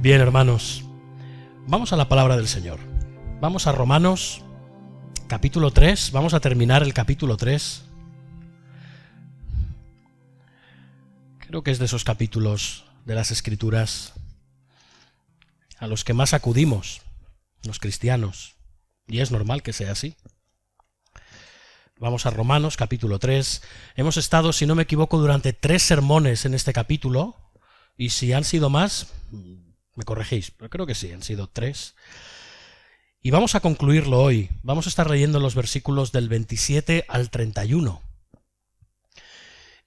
Bien, hermanos, vamos a la palabra del Señor. Vamos a Romanos, capítulo 3, vamos a terminar el capítulo 3. Creo que es de esos capítulos de las Escrituras a los que más acudimos los cristianos, y es normal que sea así. Vamos a Romanos, capítulo 3. Hemos estado, si no me equivoco, durante 3 sermones en este capítulo, y si han sido más, me corregís, pero creo que sí, han sido 3. Y vamos a concluirlo hoy. Vamos a estar leyendo los versículos del 27 al 31.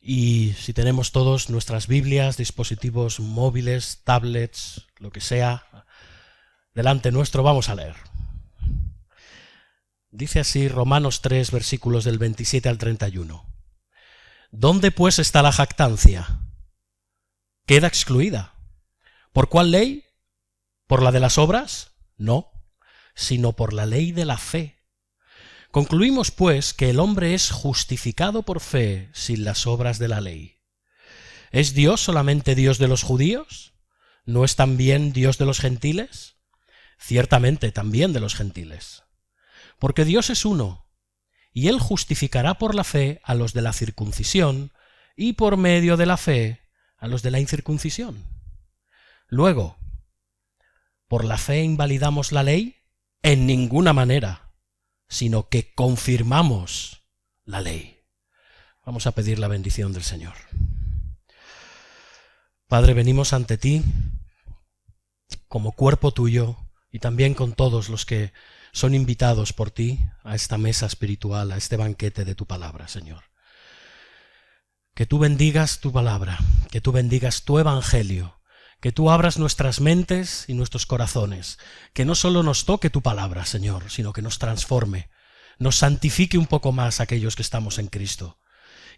Y si tenemos todos nuestras Biblias, dispositivos móviles, tablets, lo que sea, delante nuestro, vamos a leer. Dice así Romanos 3, versículos del 27 al 31. ¿Dónde pues está la jactancia? Queda excluida. ¿Por cuál ley? ¿Por la de las obras? No, sino por la ley de la fe. Concluimos, pues, que el hombre es justificado por fe sin las obras de la ley. ¿Es Dios solamente Dios de los judíos? ¿No es también Dios de los gentiles? Ciertamente también de los gentiles. Porque Dios es uno, y Él justificará por la fe a los de la circuncisión, y por medio de la fe a los de la incircuncisión. Luego, ¿por la fe invalidamos la ley? En ninguna manera, sino que confirmamos la ley. Vamos a pedir la bendición del Señor. Padre, venimos ante ti como cuerpo tuyo y también con todos los que son invitados por ti a esta mesa espiritual, a este banquete de tu palabra, Señor. Que tú bendigas tu palabra, que tú bendigas tu evangelio, que tú abras nuestras mentes y nuestros corazones, que no solo nos toque tu palabra, Señor, sino que nos transforme, nos santifique un poco más a aquellos que estamos en Cristo,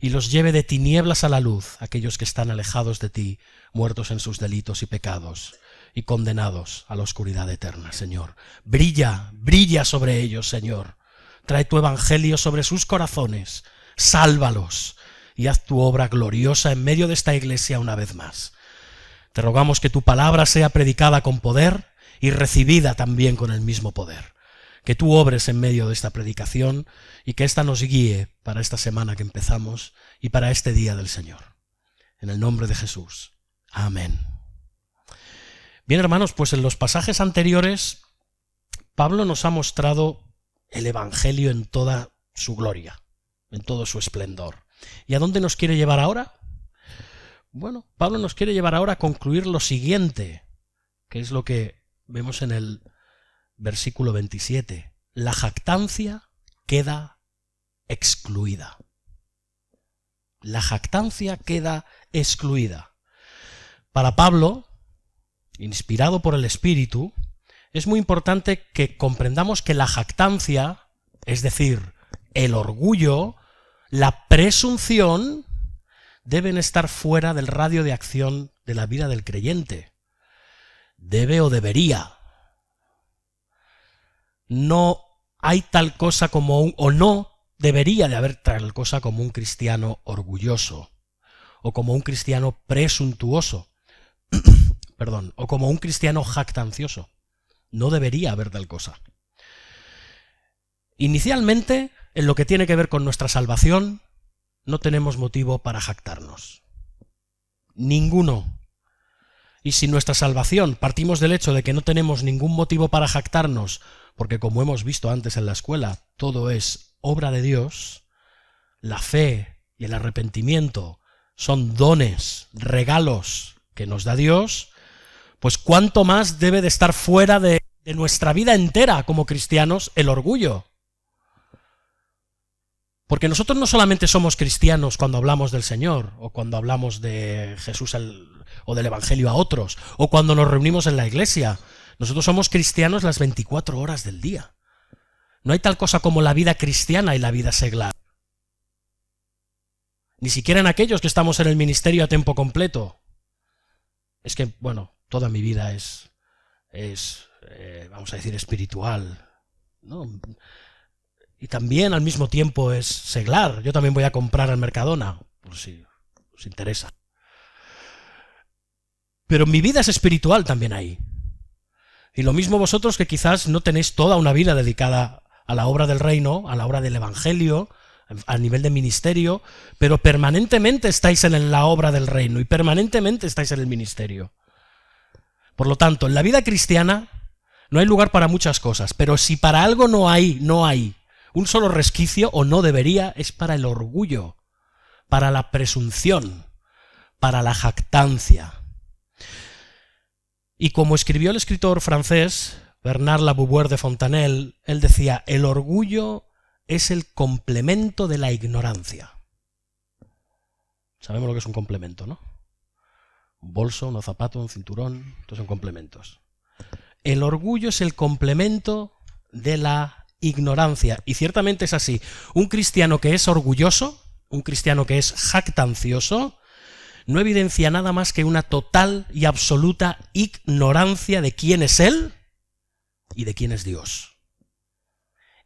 y los lleve de tinieblas a la luz a aquellos que están alejados de ti, muertos en sus delitos y pecados, y condenados a la oscuridad eterna, Señor. Brilla, brilla sobre ellos, Señor. Trae tu evangelio sobre sus corazones, sálvalos, y haz tu obra gloriosa en medio de esta iglesia una vez más. Te rogamos que tu palabra sea predicada con poder y recibida también con el mismo poder. Que tú obres en medio de esta predicación y que ésta nos guíe para esta semana que empezamos y para este día del Señor. En el nombre de Jesús. Amén. Bien, hermanos, pues en los pasajes anteriores Pablo nos ha mostrado el Evangelio en toda su gloria, en todo su esplendor. ¿Y a dónde nos quiere llevar ahora? Bueno, Pablo nos quiere llevar ahora a concluir lo siguiente, que es lo que vemos en el versículo 27. La jactancia queda excluida. La jactancia queda excluida. Para Pablo, inspirado por el Espíritu, es muy importante que comprendamos que la jactancia, es decir, el orgullo, la presunción, deben estar fuera del radio de acción de la vida del creyente. Debe o debería. No hay tal cosa como no debería de haber tal cosa como un cristiano orgulloso, o como un cristiano presuntuoso, perdón, o como un cristiano jactancioso. No debería haber tal cosa. Inicialmente, en lo que tiene que ver con nuestra salvación, no tenemos motivo para jactarnos. Ninguno. Y si nuestra salvación partimos del hecho de que no tenemos ningún motivo para jactarnos, porque como hemos visto antes en la escuela, todo es obra de Dios, la fe y el arrepentimiento son dones, regalos que nos da Dios, pues cuánto más debe de estar fuera de nuestra vida entera como cristianos el orgullo. Porque nosotros no solamente somos cristianos cuando hablamos del Señor, o cuando hablamos de Jesús o del Evangelio a otros, o cuando nos reunimos en la iglesia. Nosotros somos cristianos las 24 horas del día. No hay tal cosa como la vida cristiana y la vida seglar. Ni siquiera en aquellos que estamos en el ministerio a tiempo completo. Es que, bueno, toda mi vida es vamos a decir, espiritual, ¿no? Y también al mismo tiempo es seglar. Yo también voy a comprar al Mercadona, por si os interesa. Pero mi vida es espiritual también ahí. Y lo mismo vosotros, que quizás no tenéis toda una vida dedicada a la obra del reino, a la obra del evangelio, a nivel de ministerio, pero permanentemente estáis en la obra del reino y permanentemente estáis en el ministerio. Por lo tanto, en la vida cristiana no hay lugar para muchas cosas, pero si para algo no hay un solo resquicio, o no debería, es para el orgullo, para la presunción, para la jactancia. Y como escribió el escritor francés Bernard Laboubourg de Fontanelle, él decía: el orgullo es el complemento de la ignorancia. Sabemos lo que es un complemento, ¿no? Un bolso, unos zapatos, un cinturón, estos son complementos. El orgullo es el complemento de la ignorancia, y ciertamente es así. Un cristiano que es orgulloso, un cristiano que es jactancioso, no evidencia nada más que una total y absoluta ignorancia de quién es él y de quién es Dios.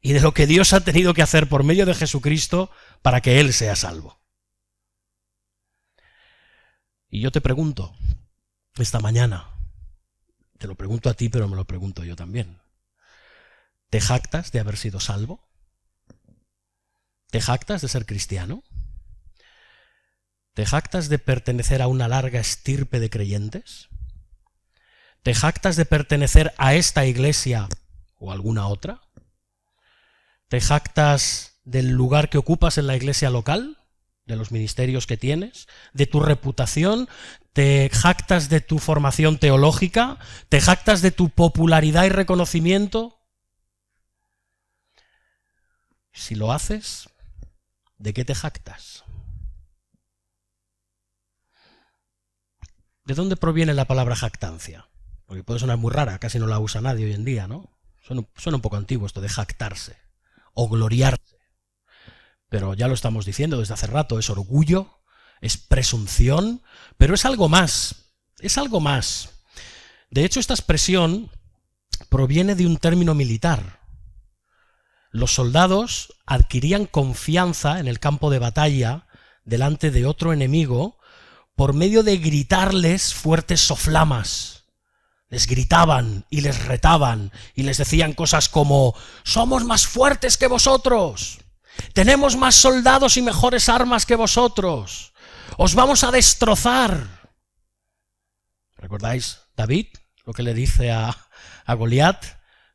Y de lo que Dios ha tenido que hacer por medio de Jesucristo para que él sea salvo. Y yo te pregunto, esta mañana, te lo pregunto a ti, pero me lo pregunto yo también: ¿te jactas de haber sido salvo? ¿Te jactas de ser cristiano? ¿Te jactas de pertenecer a una larga estirpe de creyentes? ¿Te jactas de pertenecer a esta iglesia o alguna otra? ¿Te jactas del lugar que ocupas en la iglesia local? ¿De los ministerios que tienes? ¿De tu reputación? ¿Te jactas de tu formación teológica? ¿Te jactas de tu popularidad y reconocimiento? Si lo haces, ¿de qué te jactas? ¿De dónde proviene la palabra jactancia? Porque puede sonar muy rara, casi no la usa nadie hoy en día, ¿no? Suena un poco antiguo esto de jactarse o gloriarse. Pero ya lo estamos diciendo desde hace rato, es orgullo, es presunción, pero es algo más, es algo más. De hecho, esta expresión proviene de un término militar. Los soldados adquirían confianza en el campo de batalla delante de otro enemigo por medio de gritarles fuertes soflamas. Les gritaban y les retaban y les decían cosas como: somos más fuertes que vosotros, tenemos más soldados y mejores armas que vosotros, os vamos a destrozar. ¿Recordáis David lo que le dice a Goliat?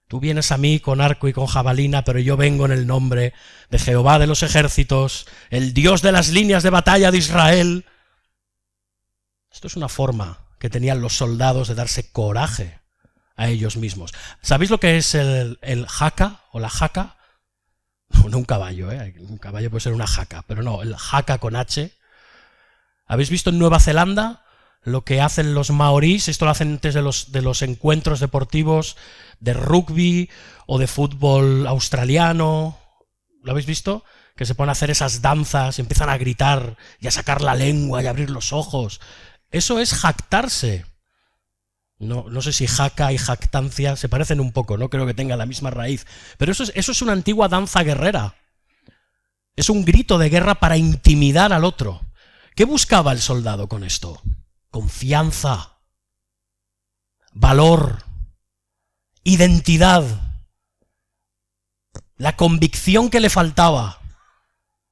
Tú vienes a mí con arco y con jabalina, pero yo vengo en el nombre de Jehová de los ejércitos, el Dios de las líneas de batalla de Israel. Esto es una forma que tenían los soldados de darse coraje a ellos mismos. ¿Sabéis lo que es el jaca o la jaca? No un caballo, un caballo puede ser una jaca, pero no, el jaca con H. ¿Habéis visto en Nueva Zelanda lo que hacen los maorís? Esto lo hacen antes de los encuentros deportivos de rugby o de fútbol australiano. ¿Lo habéis visto? Que se ponen a hacer esas danzas y empiezan a gritar y a sacar la lengua y a abrir los ojos. Eso es jactarse. No sé si jaca y jactancia se parecen un poco, no creo que tengan la misma raíz. Pero eso es una antigua danza guerrera. Es un grito de guerra para intimidar al otro. ¿Qué buscaba el soldado con esto? Confianza, valor, identidad, la convicción que le faltaba.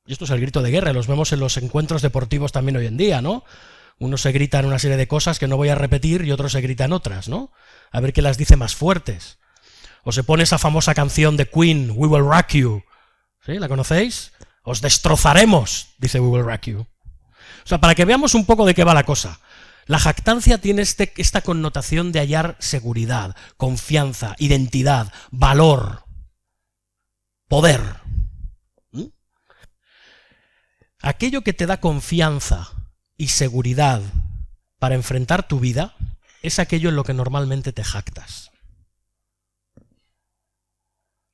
Y esto es el grito de guerra, los vemos en los encuentros deportivos también hoy en día, ¿no? Unos se gritan una serie de cosas que no voy a repetir y otros se gritan otras, ¿no? A ver qué las dice más fuertes. O se pone esa famosa canción de Queen, We Will Rock You. ¿Sí? ¿La conocéis? Os destrozaremos, dice We Will Rock You. O sea, para que veamos un poco de qué va la cosa. La jactancia tiene esta connotación de hallar seguridad, confianza, identidad, valor, poder. Aquello que te da confianza y seguridad para enfrentar tu vida es aquello en lo que normalmente te jactas.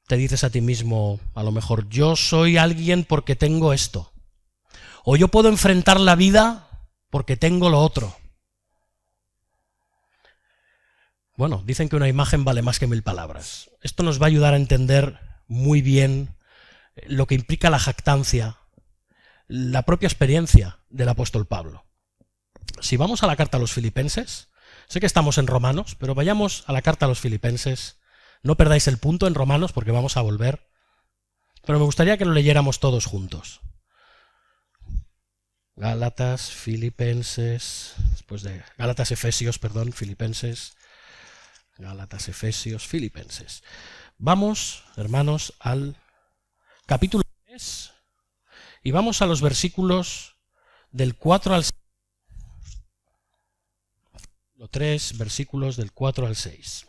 Te dices a ti mismo, a lo mejor, yo soy alguien porque tengo esto. O yo puedo enfrentar la vida porque tengo lo otro. Bueno, dicen que una imagen vale más que 1000 palabras. Esto nos va a ayudar a entender muy bien lo que implica la jactancia, la propia experiencia del apóstol Pablo. Si vamos a la carta a los Filipenses, Sé que estamos en Romanos, pero vayamos a la carta a los Filipenses. No perdáis el punto en Romanos porque vamos a volver. Pero me gustaría que lo leyéramos todos juntos. Gálatas, Filipenses, después de Gálatas, Efesios, perdón, Filipenses, Gálatas, Efesios, Filipenses. Vamos, hermanos, al capítulo 3 y vamos a los versículos del 4 al 6. 3, versículos del 4 al 6.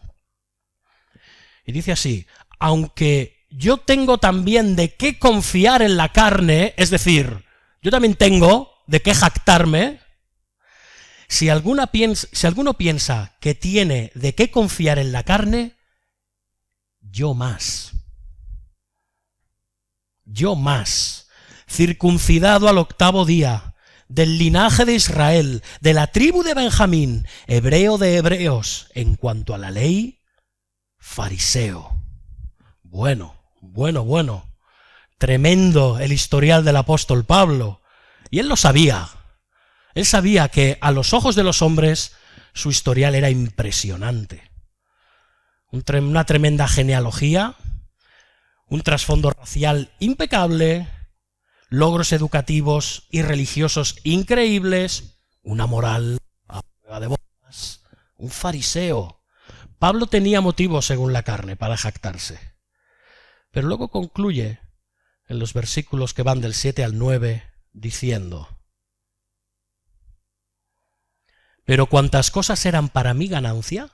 Y dice así: aunque yo tengo también de qué confiar en la carne, es decir, yo también tengo de qué jactarme, si alguno piensa que tiene de qué confiar en la carne, yo más, circuncidado al 8º día, del linaje de Israel, de la tribu de Benjamín, hebreo de hebreos, en cuanto a la ley, fariseo. Bueno. Tremendo el historial del apóstol Pablo. Y él lo sabía. Él sabía que a los ojos de los hombres su historial era impresionante. Una tremenda genealogía, un trasfondo racial impecable, logros educativos y religiosos increíbles, una moral a prueba de bolas, un fariseo. Pablo tenía motivos, según la carne, para jactarse. Pero luego concluye en los versículos que van del 7 al 9 diciendo: pero cuantas cosas eran para mí ganancia,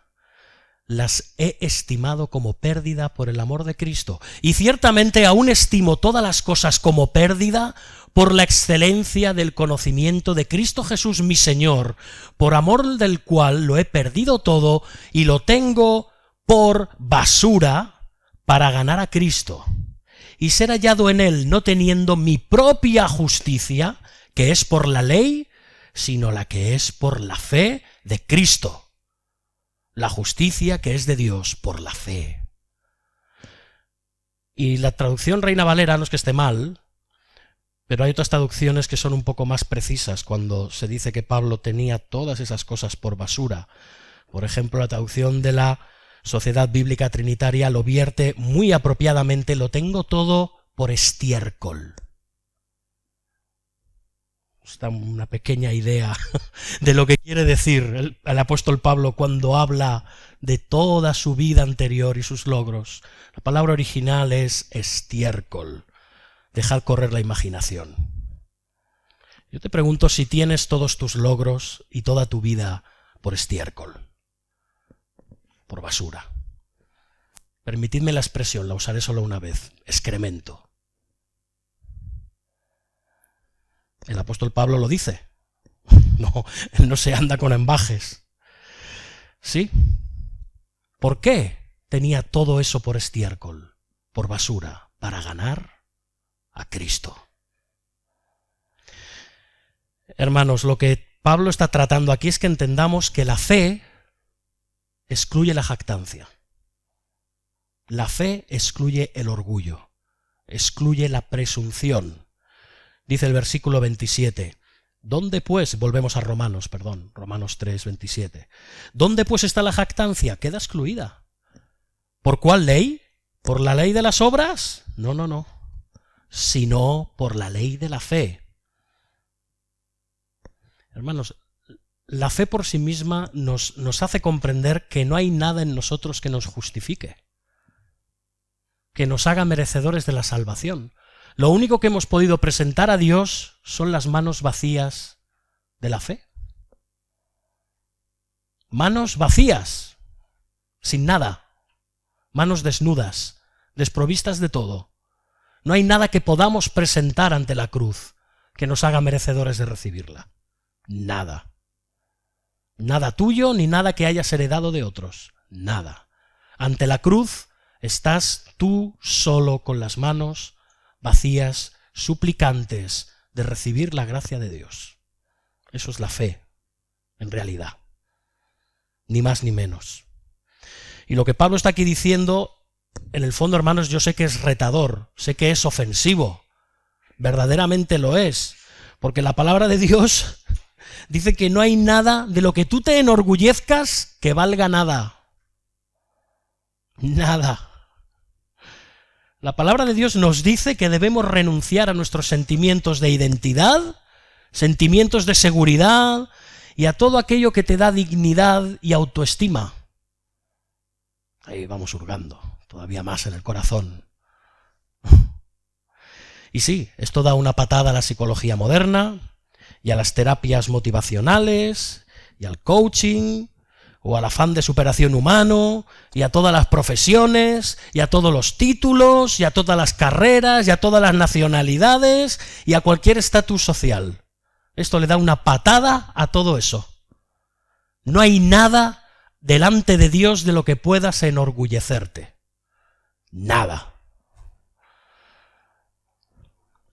las he estimado como pérdida por el amor de Cristo. Y ciertamente aún estimo todas las cosas como pérdida por la excelencia del conocimiento de Cristo Jesús mi Señor, por amor del cual lo he perdido todo y lo tengo por basura para ganar a Cristo y ser hallado en él, no teniendo mi propia justicia, que es por la ley, sino la que es por la fe de Cristo. La justicia que es de Dios por la fe. Y la traducción Reina Valera no es que esté mal, pero hay otras traducciones que son un poco más precisas cuando se dice que Pablo tenía todas esas cosas por basura. Por ejemplo, la traducción de la Sociedad Bíblica Trinitaria lo vierte muy apropiadamente: lo tengo todo por estiércol. Está una pequeña idea de lo que quiere decir el apóstol Pablo cuando habla de toda su vida anterior y sus logros. La palabra original es estiércol. Dejad correr la imaginación. Yo te pregunto si tienes todos tus logros y toda tu vida por estiércol, por basura. Permitidme la expresión, la usaré solo una vez: excremento. El apóstol Pablo lo dice. No, él no se anda con ambajes. ¿Sí? ¿Por qué tenía todo eso por estiércol, por basura? Para ganar a Cristo. Hermanos, lo que Pablo está tratando aquí es que entendamos que la fe excluye la jactancia. La fe excluye el orgullo, excluye la presunción. Dice el versículo 27, ¿dónde pues? Volvemos a Romanos 3, 27. ¿Dónde pues está la jactancia? Queda excluida. ¿Por cuál ley? ¿Por la ley de las obras? No. Sino por la ley de la fe. Hermanos, la fe por sí misma nos hace comprender que no hay nada en nosotros que nos justifique, que nos haga merecedores de la salvación. Lo único que hemos podido presentar a Dios son las manos vacías de la fe. Manos vacías, sin nada. Manos desnudas, desprovistas de todo. No hay nada que podamos presentar ante la cruz que nos haga merecedores de recibirla. Nada. Nada tuyo ni nada que hayas heredado de otros. Nada. Ante la cruz estás tú solo con las manos vacías, suplicantes de recibir la gracia de Dios. Eso es la fe, en realidad. Ni más ni menos. Y lo que Pablo está aquí diciendo, en el fondo, hermanos, yo sé que es retador, sé que es ofensivo, verdaderamente lo es, porque la palabra de Dios dice que no hay nada de lo que tú te enorgullezcas que valga nada. Nada. La palabra de Dios nos dice que debemos renunciar a nuestros sentimientos de identidad, sentimientos de seguridad y a todo aquello que te da dignidad y autoestima. Ahí vamos hurgando, todavía más en el corazón. Y sí, esto da una patada a la psicología moderna y a las terapias motivacionales y al coaching o al afán de superación humano y a todas las profesiones y a todos los títulos y a todas las carreras y a todas las nacionalidades y a cualquier estatus social. Esto le da una patada a todo eso. No hay nada delante de Dios de lo que puedas enorgullecerte. Nada.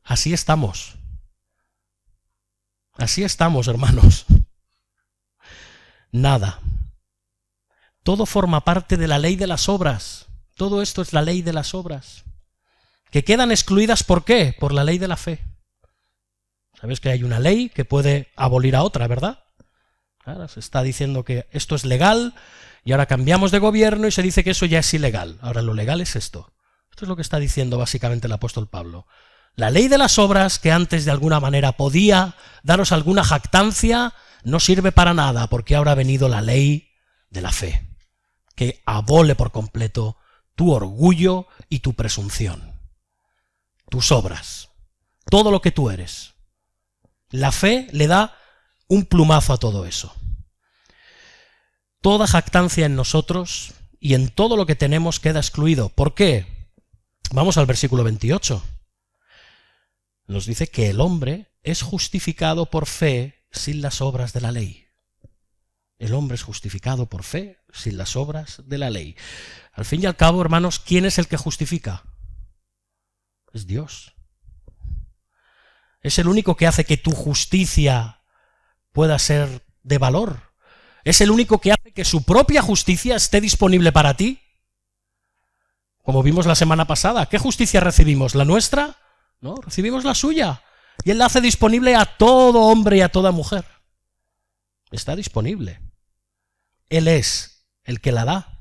Así estamos. Así estamos, hermanos. Nada. Todo forma parte de la ley de las obras. Todo esto es la ley de las obras. Que quedan excluidas, ¿por qué? Por la ley de la fe. ¿Sabes que hay una ley que puede abolir a otra, verdad? Ahora se está diciendo que esto es legal y ahora cambiamos de gobierno y se dice que eso ya es ilegal. Ahora lo legal es esto. Esto es lo que está diciendo básicamente el apóstol Pablo. La ley de las obras, que antes de alguna manera podía daros alguna jactancia, no sirve para nada, porque ahora ha venido la ley de la fe, que abole por completo tu orgullo y tu presunción, tus obras, todo lo que tú eres. La fe le da un plumazo a todo eso. Toda jactancia en nosotros y en todo lo que tenemos queda excluido. ¿Por qué? Vamos al versículo 28. Nos dice que el hombre es justificado por fe sin las obras de la ley. El hombre es justificado por fe sin las obras de la ley. Al fin y al cabo, hermanos, ¿quién es el que justifica? Es Dios. Es el único que hace que tu justicia pueda ser de valor. Es el único que hace que su propia justicia esté disponible para ti. Como vimos la semana pasada, ¿qué justicia recibimos? ¿La nuestra? No, recibimos la suya. Y Él la hace disponible a todo hombre y a toda mujer. Está disponible. Él es el que la da.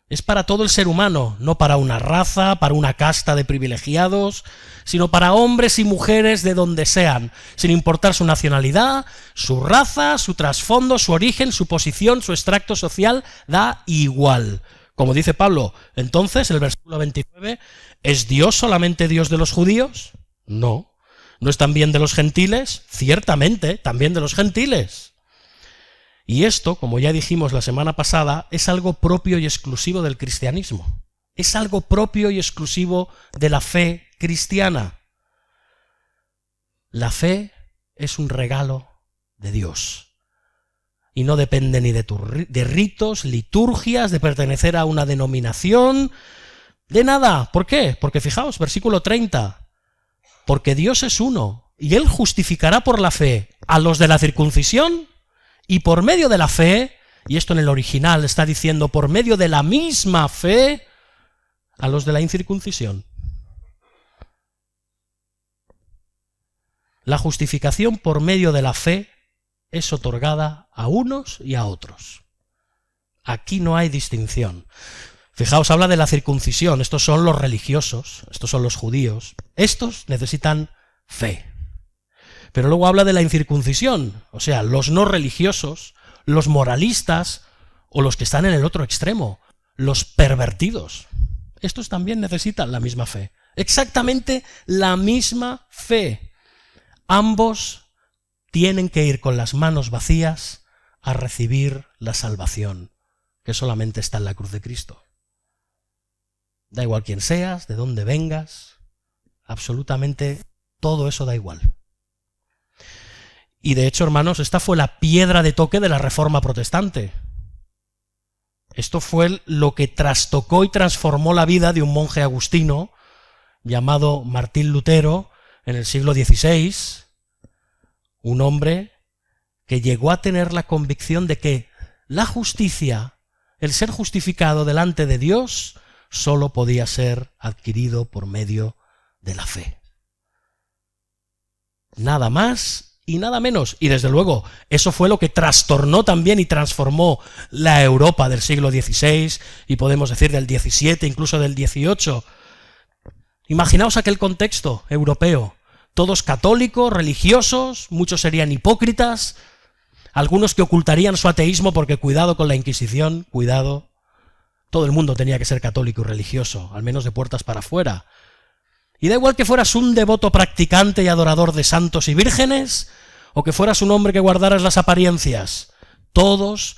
Es para todo el ser humano, no para una raza, para una casta de privilegiados, sino para hombres y mujeres de donde sean, sin importar su nacionalidad, su raza, su trasfondo, su origen, su posición, su extracto social, da igual. Como dice Pablo, entonces, el versículo 29, ¿es Dios solamente Dios de los judíos? No. ¿No es también de los gentiles? Ciertamente, también de los gentiles. Y esto, como ya dijimos la semana pasada, es algo propio y exclusivo del cristianismo. Es algo propio y exclusivo de la fe cristiana. La fe es un regalo de Dios. Y no depende ni de ritos, liturgias, de pertenecer a una denominación, de nada. ¿Por qué? Porque fijaos, versículo 30. Porque Dios es uno, y Él justificará por la fe a los de la circuncisión, y por medio de la fe, y esto en el original está diciendo por medio de la misma fe, a los de la incircuncisión. La justificación por medio de la fe es otorgada a unos y a otros. Aquí no hay distinción. Fijaos, habla de la circuncisión. Estos son los religiosos, estos son los judíos. Estos necesitan fe. Pero luego habla de la incircuncisión, o sea, los no religiosos, los moralistas o los que están en el otro extremo, los pervertidos. Estos también necesitan la misma fe. Exactamente la misma fe. Ambos tienen que ir con las manos vacías a recibir la salvación, que solamente está en la cruz de Cristo. Da igual quién seas, de dónde vengas, absolutamente todo eso da igual. Y de hecho, hermanos, esta fue la piedra de toque de la Reforma Protestante. Esto fue lo que trastocó y transformó la vida de un monje agustino llamado Martín Lutero en el siglo XVI, un hombre que llegó a tener la convicción de que la justicia, el ser justificado delante de Dios, solo podía ser adquirido por medio de la fe. Nada más y nada menos. Y desde luego, eso fue lo que trastornó también y transformó la Europa del siglo XVI, y podemos decir del XVII, incluso del XVIII. Imaginaos aquel contexto europeo, todos católicos, religiosos, muchos serían hipócritas, algunos que ocultarían su ateísmo porque cuidado con la Inquisición, cuidado. Todo el mundo tenía que ser católico y religioso, al menos de puertas para afuera. Y da igual que fueras un devoto practicante y adorador de santos y vírgenes, o que fueras un hombre que guardaras las apariencias, todos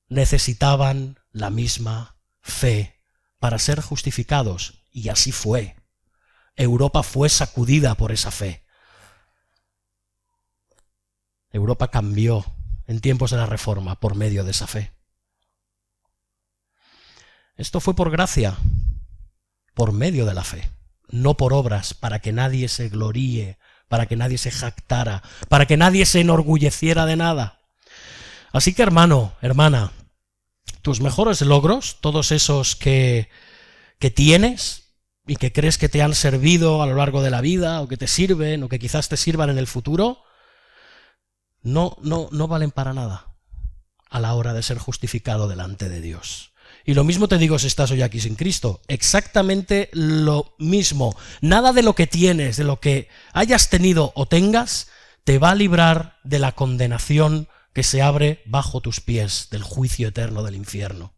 necesitaban la misma fe para ser justificados, y así fue. Europa fue sacudida por esa fe. Europa cambió en tiempos de la Reforma por medio de esa fe. Esto fue por gracia, por medio de la fe, no por obras, para que nadie se gloríe, para que nadie se jactara, para que nadie se enorgulleciera de nada. Así que, hermano, hermana, tus mejores logros, todos esos que tienes y que crees que te han servido a lo largo de la vida, o que te sirven, o que quizás te sirvan en el futuro, no valen para nada a la hora de ser justificado delante de Dios. Y lo mismo te digo si estás hoy aquí sin Cristo, exactamente lo mismo. Nada de lo que tienes, de lo que hayas tenido o tengas, te va a librar de la condenación que se abre bajo tus pies, del juicio eterno del infierno.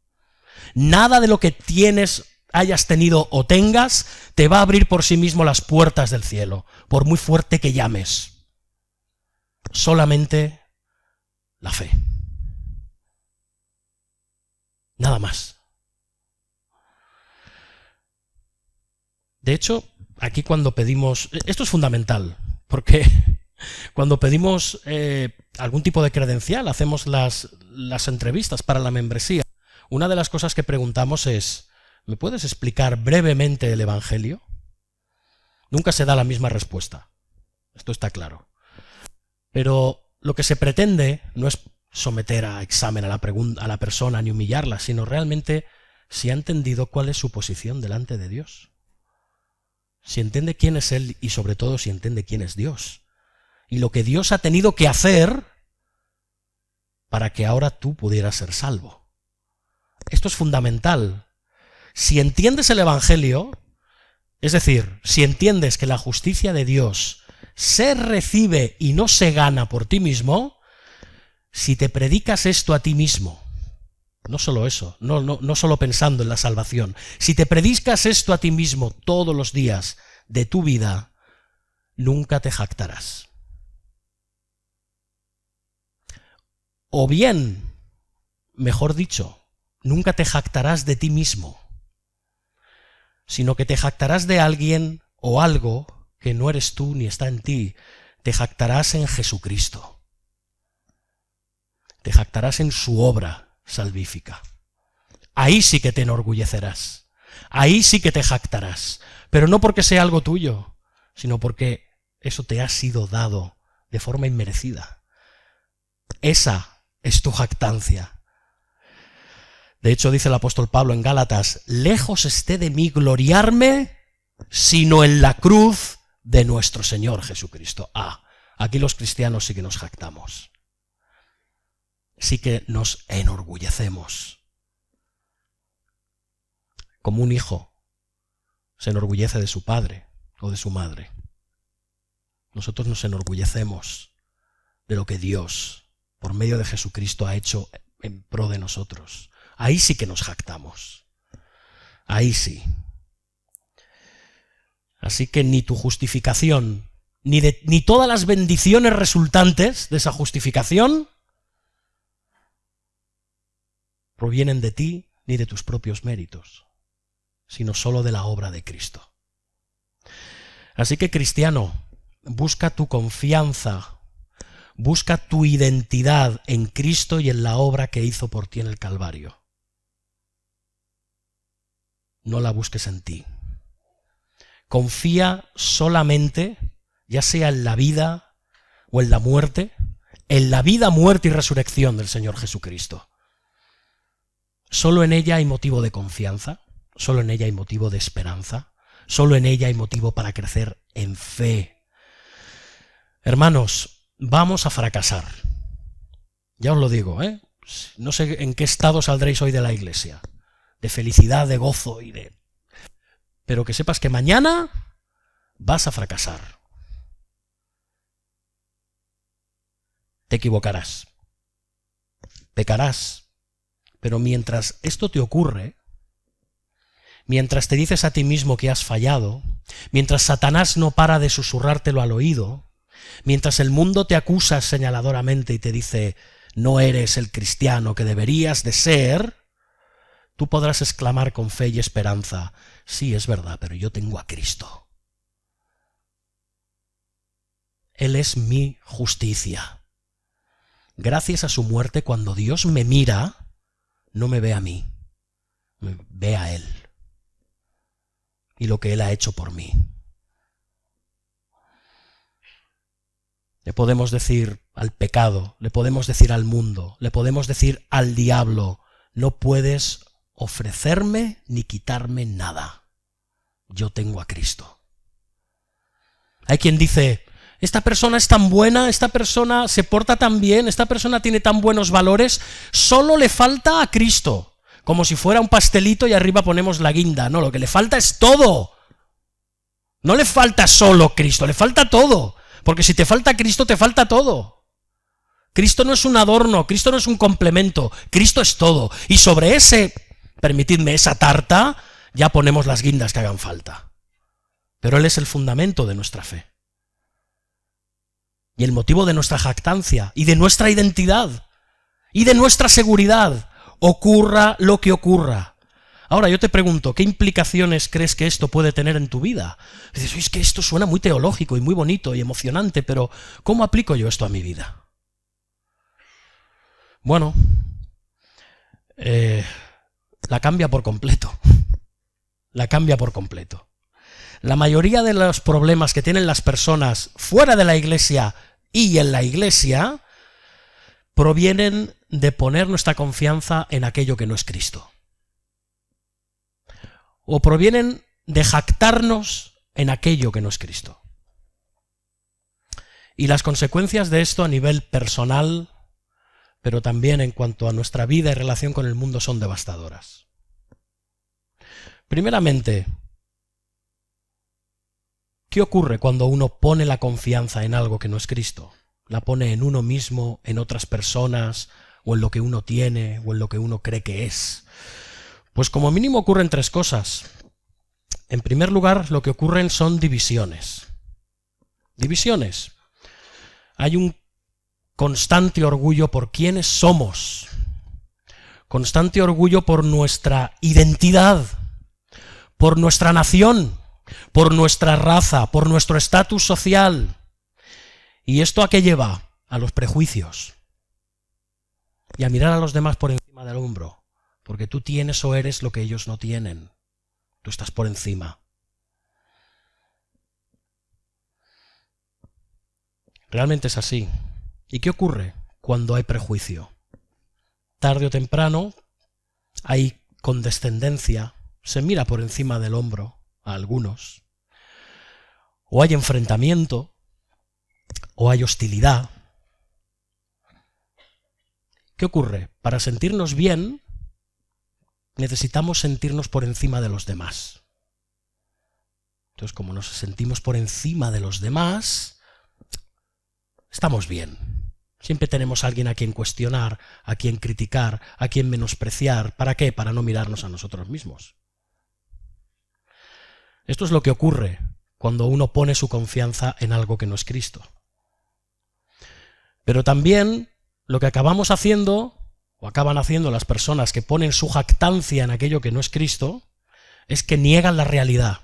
Nada de lo que tienes, hayas tenido o tengas, te va a abrir por sí mismo las puertas del cielo, por muy fuerte que llames. Solamente la fe. Nada más. De hecho, aquí cuando pedimos... Esto es fundamental, porque cuando pedimos algún tipo de credencial, hacemos las entrevistas para la membresía, una de las cosas que preguntamos es, ¿me puedes explicar brevemente el Evangelio? Nunca se da la misma respuesta. Esto está claro. Pero lo que se pretende no es someter a examen a la persona ni humillarla, sino realmente si ha entendido cuál es su posición delante de Dios. Si entiende quién es Él y sobre todo si entiende quién es Dios. Y lo que Dios ha tenido que hacer para que ahora tú pudieras ser salvo. Esto es fundamental. Si entiendes el Evangelio, es decir, si entiendes que la justicia de Dios se recibe y no se gana por ti mismo, si te predicas esto a ti mismo, no solo eso, no solo pensando en la salvación, si te predicas esto a ti mismo todos los días de tu vida, nunca te jactarás. O bien, mejor dicho, nunca te jactarás de ti mismo, sino que te jactarás de alguien o algo que no eres tú ni está en ti. Te jactarás en Jesucristo. Te jactarás en su obra salvífica. Ahí sí que te enorgullecerás. Ahí sí que te jactarás. Pero no porque sea algo tuyo, sino porque eso te ha sido dado de forma inmerecida. Esa es tu jactancia. De hecho, dice el apóstol Pablo en Gálatas, lejos esté de mí gloriarme, sino en la cruz de nuestro Señor Jesucristo. Aquí los cristianos sí que nos jactamos. Sí que nos enorgullecemos. Como un hijo se enorgullece de su padre o de su madre. Nosotros nos enorgullecemos de lo que Dios, por medio de Jesucristo, ha hecho en pro de nosotros. Ahí sí que nos jactamos. Ahí sí. Así que ni tu justificación, ni todas las bendiciones resultantes de esa justificación provienen de ti ni de tus propios méritos, sino solo de la obra de Cristo. Así que, cristiano, busca tu confianza, busca tu identidad en Cristo y en la obra que hizo por ti en el Calvario. No la busques en ti. Confía solamente, ya sea en la vida o en la muerte, en la vida, muerte y resurrección del Señor Jesucristo. Solo en ella hay motivo de confianza, solo en ella hay motivo de esperanza, solo en ella hay motivo para crecer en fe. Hermanos, vamos a fracasar. Ya os lo digo, ¿eh? No sé en qué estado saldréis hoy de la iglesia, de felicidad, de gozo y de... Pero que sepas que mañana vas a fracasar. Te equivocarás, pecarás, pero mientras esto te ocurre, mientras te dices a ti mismo que has fallado, mientras Satanás no para de susurrártelo al oído, mientras el mundo te acusa señaladoramente y te dice no eres el cristiano que deberías de ser, tú podrás exclamar con fe y esperanza, sí, es verdad, pero yo tengo a Cristo. Él es mi justicia. Gracias a su muerte, cuando Dios me mira, no me ve a mí, me ve a Él y lo que Él ha hecho por mí. Le podemos decir al pecado, le podemos decir al mundo, le podemos decir al diablo, no puedes ofrecerme ni quitarme nada. Yo tengo a Cristo. Hay quien dice, esta persona es tan buena, esta persona se porta tan bien, esta persona tiene tan buenos valores, solo le falta a Cristo. Como si fuera un pastelito y arriba ponemos la guinda. No, lo que le falta es todo. No le falta solo Cristo, le falta todo. Porque si te falta Cristo, te falta todo. Cristo no es un adorno, Cristo no es un complemento, Cristo es todo. Y sobre ese, permitidme, esa tarta, ya ponemos las guindas que hagan falta. Pero Él es el fundamento de nuestra fe. Y el motivo de nuestra jactancia, y de nuestra identidad, y de nuestra seguridad, ocurra lo que ocurra. Ahora yo te pregunto, ¿qué implicaciones crees que esto puede tener en tu vida? Dices, es que esto suena muy teológico y muy bonito y emocionante, pero ¿cómo aplico yo esto a mi vida? Bueno, la cambia por completo. La cambia por completo. La mayoría de los problemas que tienen las personas fuera de la iglesia y en la iglesia provienen de poner nuestra confianza en aquello que no es Cristo. O provienen de jactarnos en aquello que no es Cristo. Y las consecuencias de esto a nivel personal, pero también en cuanto a nuestra vida y relación con el mundo, son devastadoras. Primeramente, ¿qué ocurre cuando uno pone la confianza en algo que no es Cristo? La pone en uno mismo, en otras personas, o en lo que uno tiene, o en lo que uno cree que es. Pues como mínimo ocurren tres cosas. En primer lugar, lo que ocurren son divisiones. Divisiones. Hay un constante orgullo por quiénes somos. Constante orgullo por nuestra identidad, por nuestra nación, por nuestra raza, por nuestro estatus social. ¿Y esto a qué lleva? A los prejuicios. Y a mirar a los demás por encima del hombro. Porque tú tienes o eres lo que ellos no tienen. Tú estás por encima. Realmente es así. ¿Y qué ocurre cuando hay prejuicio? Tarde o temprano hay condescendencia, se mira por encima del hombro a algunos, o hay enfrentamiento, o hay hostilidad. ¿Qué ocurre? Para sentirnos bien, necesitamos sentirnos por encima de los demás. Entonces, como nos sentimos por encima de los demás, estamos bien. Siempre tenemos a alguien a quien cuestionar, a quien criticar, a quien menospreciar. ¿Para qué? Para no mirarnos a nosotros mismos. Esto es lo que ocurre cuando uno pone su confianza en algo que no es Cristo. Pero también lo que acabamos haciendo, o acaban haciendo las personas que ponen su jactancia en aquello que no es Cristo, es que niegan la realidad.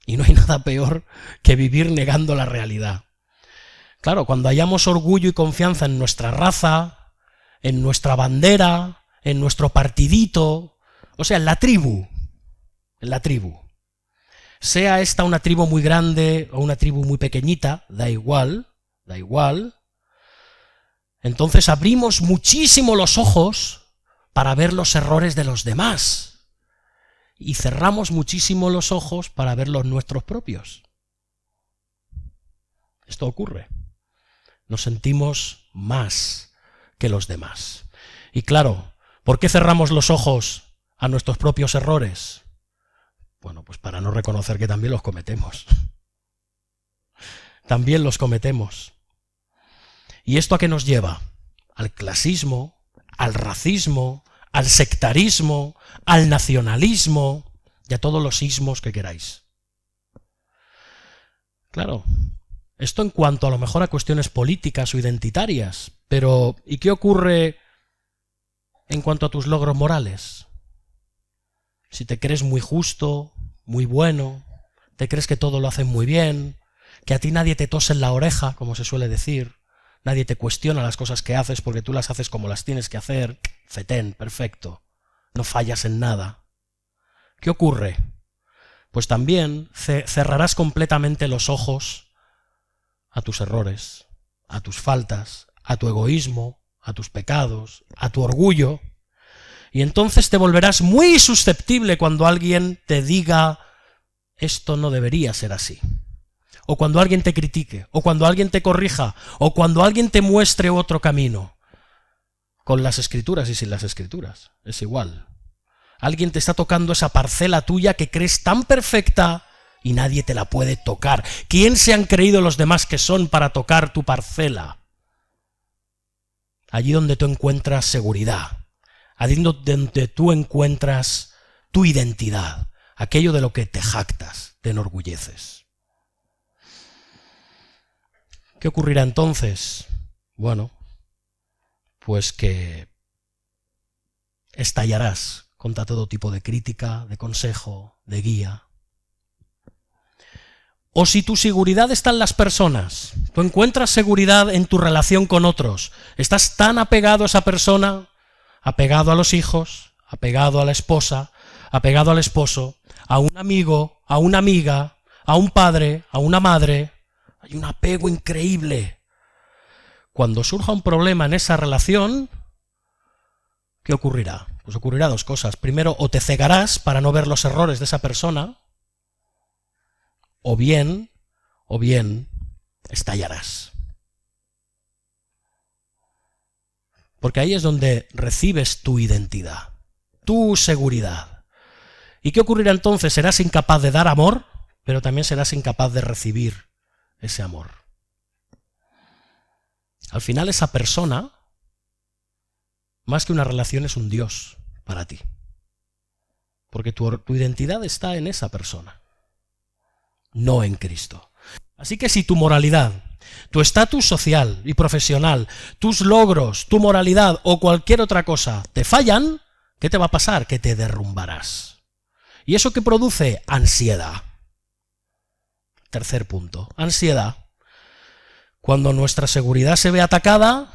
Y no hay nada peor que vivir negando la realidad. Claro, cuando hallamos orgullo y confianza en nuestra raza, en nuestra bandera, en nuestro partidito, o sea, en la tribu, sea esta una tribu muy grande o una tribu muy pequeñita, da igual, entonces abrimos muchísimo los ojos para ver los errores de los demás y cerramos muchísimo los ojos para ver los nuestros propios. Esto ocurre. nos sentimos más que los demás. Y claro, ¿por qué cerramos los ojos a nuestros propios errores? Bueno, pues para no reconocer que también los cometemos. También los cometemos. ¿Y esto a qué nos lleva? Al clasismo, al racismo, al sectarismo, al nacionalismo y a todos los ismos que queráis. Claro, esto en cuanto a lo mejor a cuestiones políticas o identitarias, pero ¿y qué ocurre en cuanto a tus logros morales? Si te crees muy justo, muy bueno, te crees que todo lo haces muy bien, que a ti nadie te tose en la oreja, como se suele decir, nadie te cuestiona las cosas que haces porque tú las haces como las tienes que hacer, fetén, perfecto, no fallas en nada. ¿Qué ocurre? Pues también cerrarás completamente los ojos a tus errores, a tus faltas, a tu egoísmo, a tus pecados, a tu orgullo, y entonces te volverás muy susceptible cuando alguien te diga esto no debería ser así, o cuando alguien te critique, o cuando alguien te corrija, o cuando alguien te muestre otro camino, con las escrituras y sin las escrituras, es igual. Alguien te está tocando esa parcela tuya que crees tan perfecta y nadie te la puede tocar. ¿Quién se han creído los demás que son para tocar tu parcela? Allí donde tú encuentras seguridad, allí donde tú encuentras tu identidad, aquello de lo que te jactas, te enorgulleces. ¿Qué ocurrirá entonces? Bueno, pues que estallarás contra todo tipo de crítica, de consejo, de guía. O si tu seguridad está en las personas, tú encuentras seguridad en tu relación con otros, estás tan apegado a esa persona, apegado a los hijos, apegado a la esposa, apegado al esposo, a un amigo, a una amiga, a un padre, a una madre, hay un apego increíble. Cuando surja un problema en esa relación, ¿qué ocurrirá? Pues ocurrirá dos cosas. Primero, o te cegarás para no ver los errores de esa persona, o bien estallarás. Porque ahí es donde recibes tu identidad, tu seguridad. ¿Y qué ocurrirá entonces? Serás incapaz de dar amor, pero también serás incapaz de recibir ese amor. Al final esa persona, más que una relación, es un Dios para ti. Porque tu identidad está en esa persona, no en Cristo. Así que si tu moralidad, tu estatus social y profesional, tus logros, tu moralidad o cualquier otra cosa te fallan, ¿qué te va a pasar? Que te derrumbarás. ¿Y eso qué produce? Ansiedad. Tercer punto, ansiedad. Cuando nuestra seguridad se ve atacada,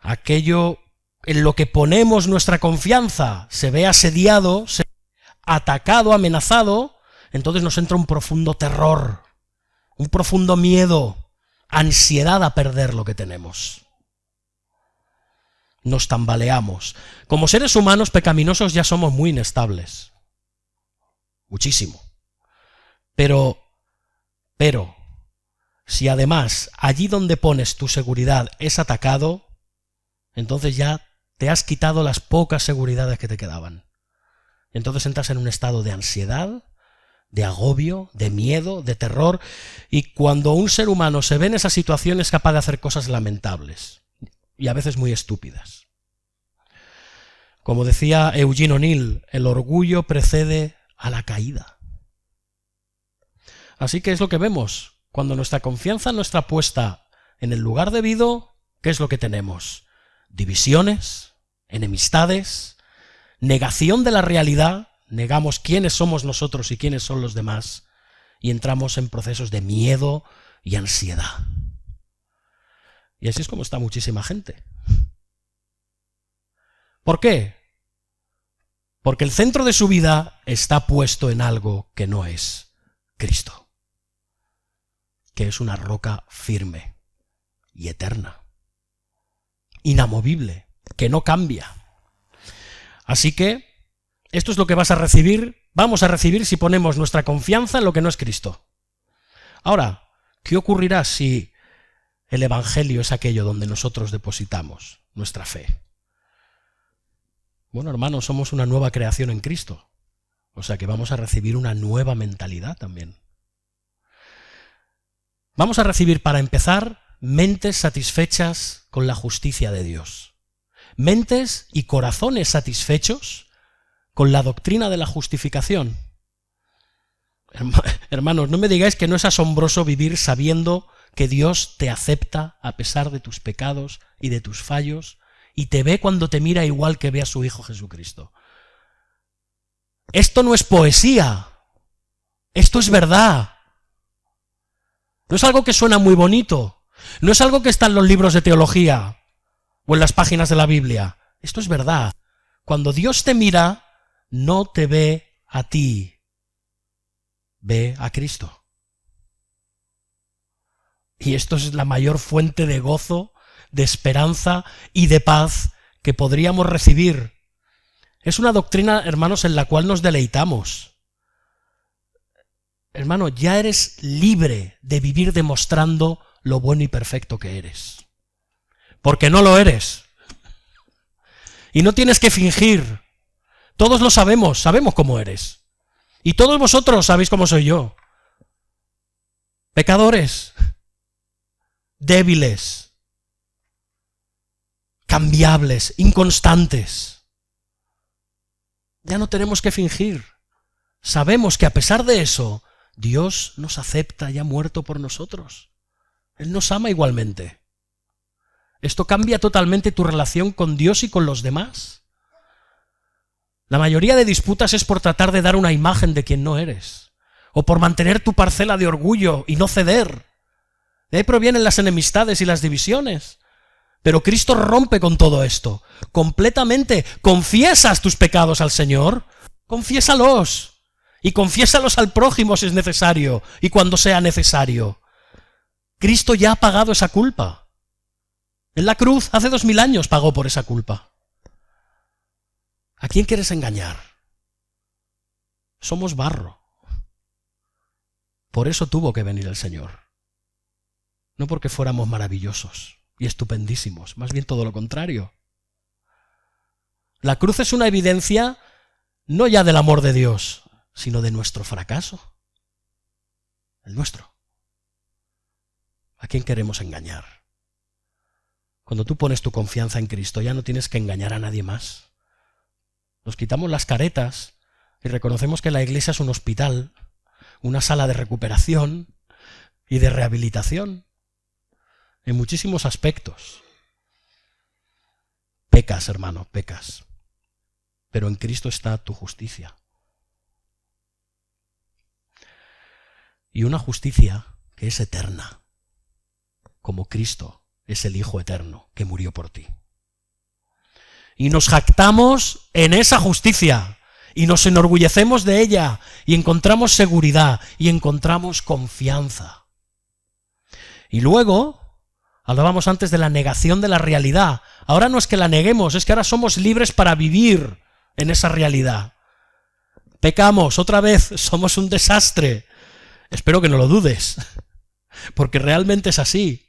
aquello en lo que ponemos nuestra confianza se ve asediado, se ve atacado, amenazado, entonces nos entra un profundo terror, un profundo miedo, ansiedad a perder lo que tenemos. Nos tambaleamos. Como seres humanos pecaminosos ya somos muy inestables. Muchísimo. Pero, si además allí donde pones tu seguridad es atacado, entonces ya te has quitado las pocas seguridades que te quedaban. Entonces entras en un estado de ansiedad, de agobio, de miedo, de terror, y cuando un ser humano se ve en esa situación es capaz de hacer cosas lamentables y a veces muy estúpidas. Como decía Eugene O'Neill, el orgullo precede a la caída. Así que es lo que vemos. Cuando nuestra confianza no está puesta en el lugar debido, ¿qué es lo que tenemos? Divisiones, enemistades, negación de la realidad, negamos quiénes somos nosotros y quiénes son los demás, y entramos en procesos de miedo y ansiedad. Y así es como está muchísima gente. ¿Por qué? Porque el centro de su vida está puesto en algo que no es Cristo, que es una roca firme y eterna, inamovible, que no cambia. Así que esto es lo que vamos a recibir si ponemos nuestra confianza en lo que no es Cristo. Ahora, ¿qué ocurrirá si El Evangelio es aquello donde nosotros depositamos nuestra fe. Bueno, hermanos, somos una nueva creación en Cristo. O sea que vamos a recibir una nueva mentalidad también. Vamos a recibir, para empezar, mentes satisfechas con la justicia de Dios. Mentes y corazones satisfechos con la doctrina de la justificación. Hermanos, no me digáis que no es asombroso vivir sabiendo que Dios te acepta a pesar de tus pecados y de tus fallos, y te ve cuando te mira igual que ve a su Hijo Jesucristo. Esto no es poesía, esto es verdad. No es algo que suena muy bonito, no es algo que está en los libros de teología o en las páginas de la Biblia. Esto es verdad. Cuando Dios te mira, no te ve a ti, ve a Cristo. Y esto es la mayor fuente de gozo, de esperanza y de paz que podríamos recibir. Es una doctrina, hermanos, en la cual nos deleitamos. Hermano, ya eres libre de vivir demostrando lo bueno y perfecto que eres. Porque no lo eres. Y no tienes que fingir. Todos lo sabemos, sabemos cómo eres. Y todos vosotros sabéis cómo soy yo. Pecadores. Débiles, cambiables, inconstantes. Ya no tenemos que fingir. Sabemos que a pesar de eso, Dios nos acepta y ha muerto por nosotros. Él nos ama igualmente. Esto cambia totalmente tu relación con Dios y con los demás. La mayoría de disputas es por tratar de dar una imagen de quien no eres, o por mantener tu parcela de orgullo y no ceder. De ahí provienen las enemistades y las divisiones. Pero Cristo rompe con todo esto. Completamente. ¿Confiesas tus pecados al Señor? Confiésalos. Y confiésalos al prójimo si es necesario y cuando sea necesario. Cristo ya ha pagado esa culpa. En la cruz, hace 2000 años, pagó por esa culpa. ¿A quién quieres engañar? Somos barro. Por eso tuvo que venir el Señor. No porque fuéramos maravillosos y estupendísimos, más bien todo lo contrario. La cruz es una evidencia no ya del amor de Dios, sino de nuestro fracaso. El nuestro. ¿A quién queremos engañar? Cuando tú pones tu confianza en Cristo, ya no tienes que engañar a nadie más. Nos quitamos las caretas y reconocemos que la iglesia es un hospital, una sala de recuperación y de rehabilitación. En muchísimos aspectos. Pecas, hermano, pecas. Pero en Cristo está tu justicia. Y una justicia que es eterna, como Cristo es el Hijo eterno que murió por ti. Y nos jactamos en esa justicia, y nos enorgullecemos de ella, y encontramos seguridad, y encontramos confianza. Y luego hablábamos antes de la negación de la realidad. Ahora no es que la neguemos, es que ahora somos libres para vivir en esa realidad. Pecamos, otra vez, somos un desastre. Espero que no lo dudes, porque realmente es así.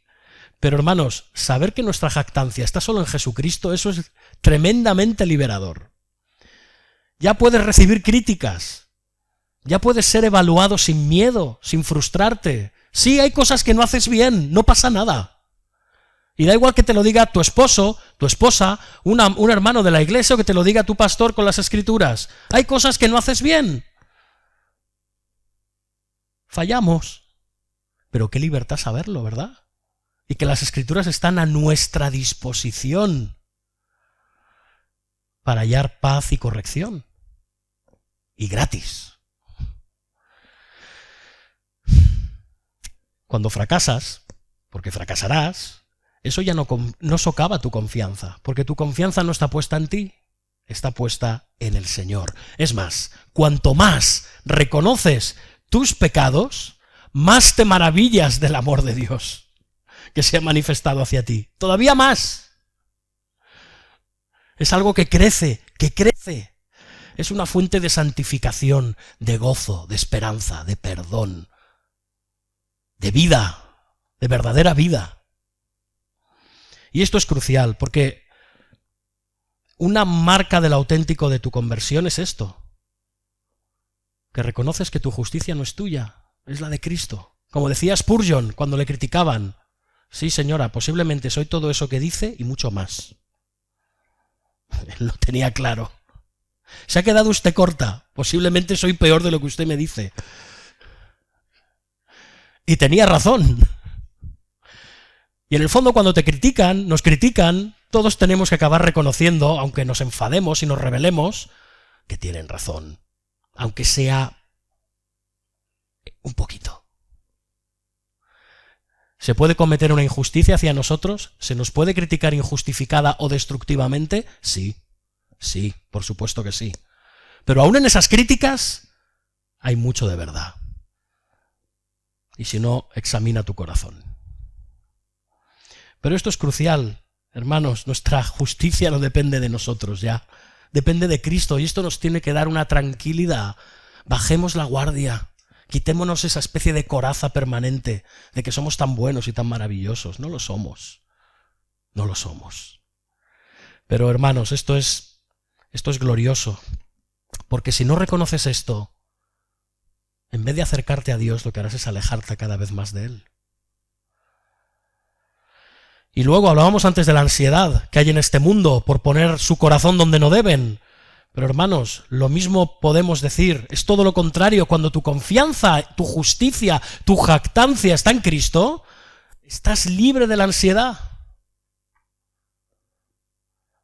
Pero hermanos, saber que nuestra jactancia está solo en Jesucristo, eso es tremendamente liberador. Ya puedes recibir críticas, ya puedes ser evaluado sin miedo, sin frustrarte. Sí, hay cosas que no haces bien, no pasa nada. Y da igual que te lo diga tu esposo, tu esposa, un hermano de la iglesia, o que te lo diga tu pastor con las Escrituras. Hay cosas que no haces bien. Fallamos. Pero qué libertad saberlo, ¿verdad? Y que las Escrituras están a nuestra disposición para hallar paz y corrección. Y gratis. Cuando fracasas, porque fracasarás, eso ya no socava tu confianza, porque tu confianza no está puesta en ti, está puesta en el Señor. Es más, cuanto más reconoces tus pecados, más te maravillas del amor de Dios que se ha manifestado hacia ti. Todavía más. Es algo que crece, que crece. Es una fuente de santificación, de gozo, de esperanza, de perdón, de vida, de verdadera vida. Y esto es crucial, porque una marca del auténtico de tu conversión es esto, que reconoces que tu justicia no es tuya, es la de Cristo. Como decía Spurgeon cuando le criticaban, sí señora, posiblemente soy todo eso que dice y mucho más. Él lo tenía claro. Se ha quedado usted corta, posiblemente soy peor de lo que usted me dice. Y tenía razón. Y en el fondo cuando te critican, nos critican, todos tenemos que acabar reconociendo, aunque nos enfademos y nos rebelemos, que tienen razón, aunque sea un poquito. ¿Se puede cometer una injusticia hacia nosotros? ¿Se nos puede criticar injustificada o destructivamente? Sí, sí, por supuesto que sí. Pero aún en esas críticas hay mucho de verdad. Y si no, examina tu corazón. Pero esto es crucial, hermanos, nuestra justicia no depende de nosotros ya, depende de Cristo, y esto nos tiene que dar una tranquilidad. Bajemos la guardia, quitémonos esa especie de coraza permanente de que somos tan buenos y tan maravillosos. No lo somos, no lo somos. Pero hermanos, esto es glorioso, porque si no reconoces esto, en vez de acercarte a Dios, lo que harás es alejarte cada vez más de Él. Y luego hablábamos antes de la ansiedad que hay en este mundo por poner su corazón donde no deben. Pero hermanos, lo mismo podemos decir, es todo lo contrario. Cuando tu confianza, tu justicia, tu jactancia está en Cristo, estás libre de la ansiedad.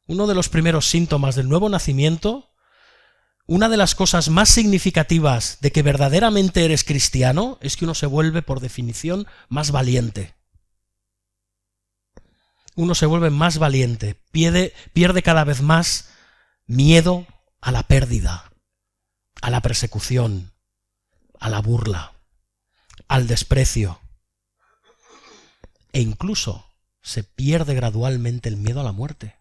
Uno de los primeros síntomas del nuevo nacimiento, una de las cosas más significativas de que verdaderamente eres cristiano, es que uno se vuelve, por definición, más valiente. Uno se vuelve más valiente, pierde cada vez más miedo a la pérdida, a la persecución, a la burla, al desprecio. E incluso se pierde gradualmente el miedo a la muerte.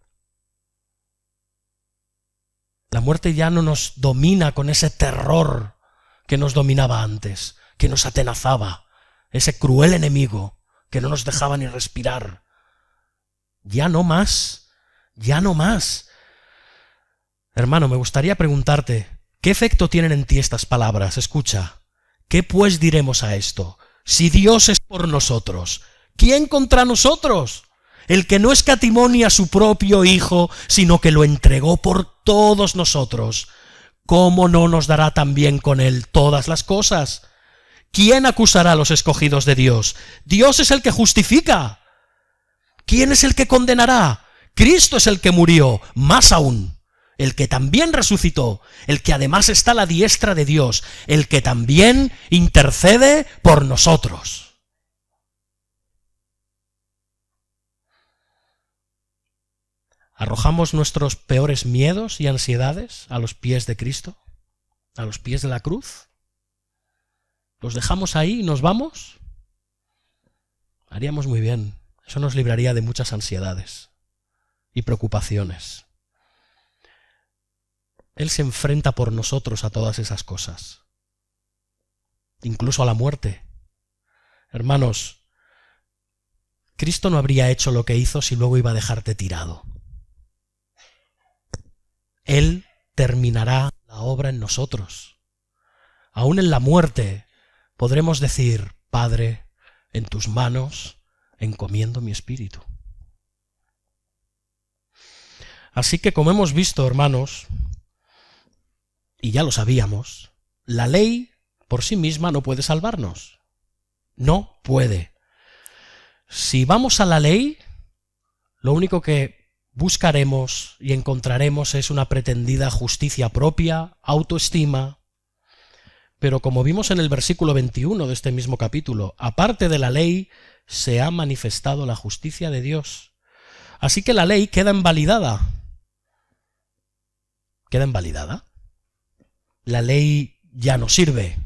La muerte ya no nos domina con ese terror que nos dominaba antes, que nos atenazaba, ese cruel enemigo que no nos dejaba ni respirar. Ya no más, ya no más. Hermano, me gustaría preguntarte, ¿qué efecto tienen en ti estas palabras? Escucha, ¿qué pues diremos a esto? Si Dios es por nosotros, ¿quién contra nosotros? El que no escatimó ni a su propio Hijo, sino que lo entregó por todos nosotros, ¿cómo no nos dará también con Él todas las cosas? ¿Quién acusará a los escogidos de Dios? Dios es el que justifica. ¿Quién es el que condenará? Cristo es el que murió, más aún, el que también resucitó, el que además está a la diestra de Dios, el que también intercede por nosotros. ¿Arrojamos nuestros peores miedos y ansiedades a los pies de Cristo? ¿A los pies de la cruz? ¿Los dejamos ahí y nos vamos? Haríamos muy bien. Eso nos libraría de muchas ansiedades y preocupaciones. Él se enfrenta por nosotros a todas esas cosas, incluso a la muerte. Hermanos, Cristo no habría hecho lo que hizo si luego iba a dejarte tirado. Él terminará la obra en nosotros. Aún en la muerte podremos decir, Padre, en tus manos encomiendo mi espíritu. Así que, como hemos visto, hermanos, y ya lo sabíamos, la ley por sí misma no puede salvarnos. No puede. Si vamos a la ley, lo único que buscaremos y encontraremos es una pretendida justicia propia, autoestima. Pero como vimos en el versículo 21 de este mismo capítulo, aparte de la ley, se ha manifestado la justicia de Dios. Así que la ley queda invalidada. ¿Queda invalidada? La ley ya no sirve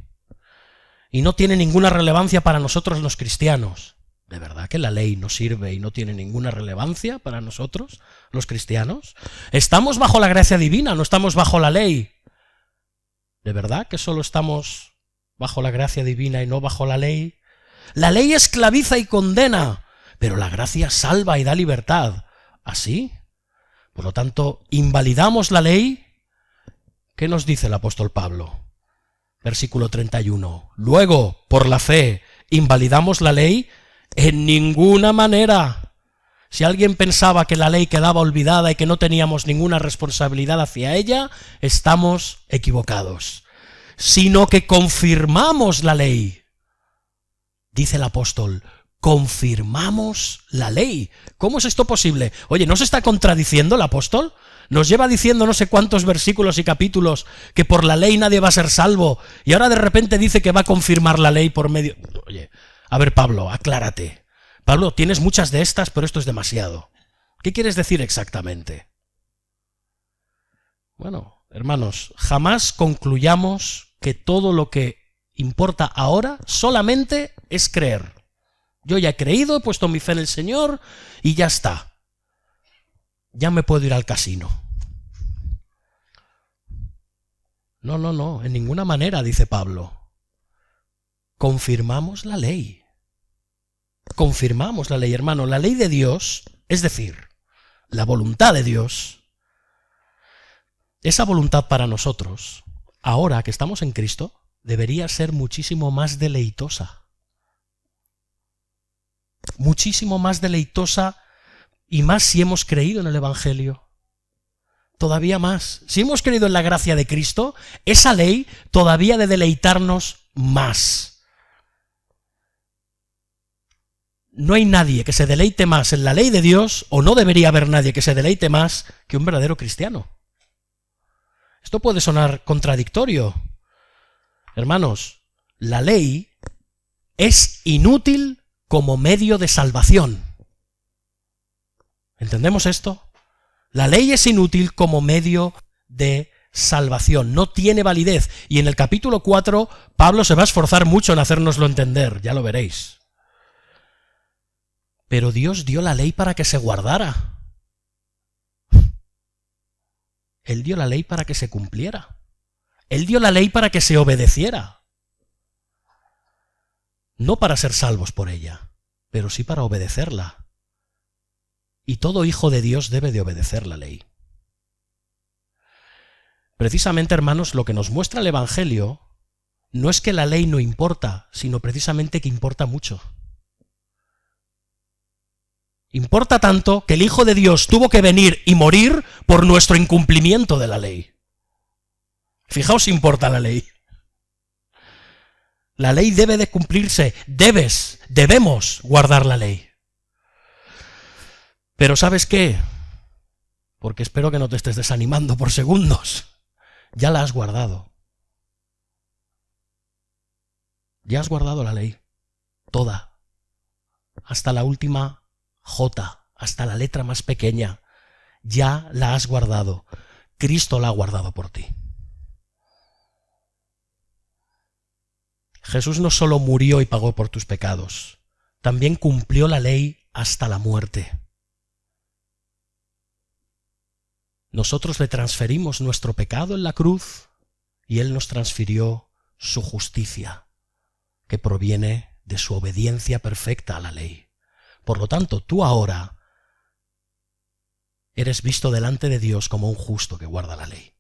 y no tiene ninguna relevancia para nosotros los cristianos. ¿De verdad que la ley no sirve y no tiene ninguna relevancia para nosotros los cristianos? Estamos bajo la gracia divina, no estamos bajo la ley. ¿De verdad que solo estamos bajo la gracia divina y no bajo la ley? La ley esclaviza y condena. pero la gracia salva y da libertad. ¿Así? Por lo tanto, ¿invalidamos la ley? ¿Qué nos dice el apóstol Pablo? Versículo 31. Luego, por la fe, ¿invalidamos la ley? En ninguna manera. Si alguien pensaba que la ley quedaba olvidada y que no teníamos ninguna responsabilidad hacia ella, estamos equivocados. Sino que confirmamos la ley. Dice el apóstol, confirmamos la ley. ¿Cómo es esto posible? Oye, ¿no se está contradiciendo el apóstol? Nos lleva diciendo no sé cuántos versículos y capítulos que por la ley nadie va a ser salvo y ahora de repente dice que va a confirmar la ley por medio... Oye, a ver Pablo, aclárate. Pablo, tienes muchas de estas, pero esto es demasiado. ¿Qué quieres decir exactamente? Bueno, hermanos, jamás concluyamos que todo lo que importa ahora solamente es creer. Yo ya he creído, he puesto mi fe en el Señor y ya está. Ya me puedo ir al casino. No, en ninguna manera, dice Pablo. Confirmamos la ley. Confirmamos la ley, hermano. La ley de Dios, es decir, la voluntad de Dios, esa voluntad para nosotros, ahora que estamos en Cristo, debería ser muchísimo más deleitosa. Muchísimo más deleitosa y más si hemos creído en el Evangelio. Todavía más. Si hemos creído en la gracia de Cristo, esa ley todavía ha de deleitarnos más. No hay nadie que se deleite más en la ley de Dios, o no debería haber nadie que se deleite más que un verdadero cristiano. Esto puede sonar contradictorio. Hermanos, la ley es inútil como medio de salvación. ¿Entendemos esto? La ley es inútil como medio de salvación, no tiene validez. Y en el capítulo 4, Pablo se va a esforzar mucho en hacérnoslo entender, ya lo veréis. Pero Dios dio la ley para que se guardara. Él dio la ley para que se cumpliera. Él dio la ley para que se obedeciera. No para ser salvos por ella, pero sí para obedecerla. Y todo hijo de Dios debe de obedecer la ley. Precisamente, hermanos, lo que nos muestra el Evangelio no es que la ley no importa, sino precisamente que importa mucho. Importa tanto que el Hijo de Dios tuvo que venir y morir por nuestro incumplimiento de la ley. Fijaos si importa la ley. La ley debe de cumplirse, debemos guardar la ley. Pero ¿sabes qué? Porque espero que no te estés desanimando por segundos. Ya la has guardado. Ya has guardado la ley. Toda. Hasta la última J, hasta la letra más pequeña. Ya la has guardado. Cristo la ha guardado por ti. Jesús no solo murió y pagó por tus pecados, también cumplió la ley hasta la muerte. Nosotros le transferimos nuestro pecado en la cruz y Él nos transfirió su justicia, que proviene de su obediencia perfecta a la ley. Por lo tanto, tú ahora eres visto delante de Dios como un justo que guarda la ley.